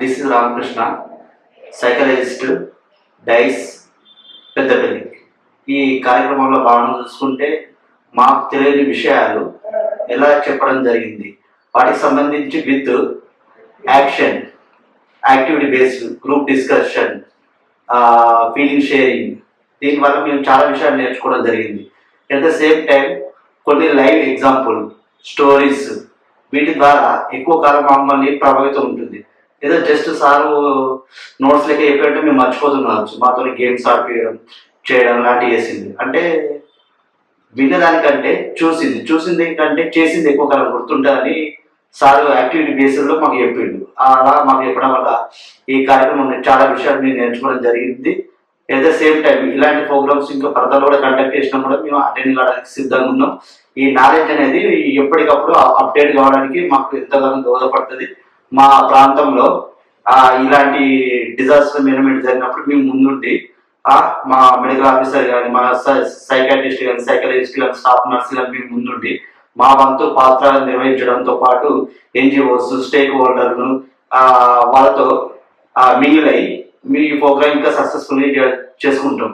This is Ramakrishna, psychologist, డైస్, పెద్దపల్లి. ఈ కార్యక్రమంలో భాగంగా చూసుకుంటే మాకు తెలియని విషయాలు ఎలా చెప్పడం జరిగింది, వాటికి సంబంధించి with action, activity based, group discussion, feeling sharing. దీనివల్ల మేము చాలా విషయాలు నేర్చుకోవడం జరిగింది. ఎట్ ద సేమ్ టైం కొన్ని లైవ్ ఎగ్జాంపుల్ స్టోరీస్, వీటి ద్వారా ఎక్కువ కాలం మమ్మల్ని ప్రభావితం ఉంటుంది. ఏదో జస్ట్ సారు నోట్స్ లెక్క చెప్పినట్టు మేము మర్చిపోతున్నావచ్చు. మాతో గేమ్స్ ఆడిపించడం చేయడం లాంటివి చేసింది. అంటే విన్నదానికంటే చూసింది కంటే చేసింది ఎక్కువ కాలం గుర్తుంటుందని సార్ యాక్టివిటీ బేస్లో మాకు చెప్పిండు. అలా మాకు చెప్పడం వల్ల ఈ కార్యక్రమం చాలా విషయాలు మేము నేర్చుకోవడం జరిగింది. ఎట్ ద సేమ్ టైం ఇలాంటి ప్రోగ్రామ్స్ ఇంకా ఫర్దర్ కూడా కండక్ట్ చేసినా కూడా మేము అటెండ్ కావడానికి సిద్ధంగా ఉన్నాం. ఈ నాలెడ్జ్ అనేది ఎప్పటికప్పుడు అప్డేట్ కావడానికి మాకు ఎంతగానో దోహదపడుతుంది. మా ప్రాంతంలో ఇలాంటి డిజాస్టర్ మేనేజ్మెంట్ జరిగినప్పుడు మేము ముందుండి మా మెడికల్ ఆఫీసర్ కానీ, మా సైకాట్రిస్ట్ కానీ, సైకాలజిస్ట్ కానీ, స్టాఫ్ నర్స్ కానీ మేము ముందుండి మా వంతు పాత్ర నిర్వహించడంతో పాటు ఎన్జిఓస్, స్టేక్ హోల్డర్ను వాళ్ళతో మిగిలై మీ ప్రోగ్రామ్ ఇంకా సక్సెస్ఫుల్లీ చేసుకుంటాం.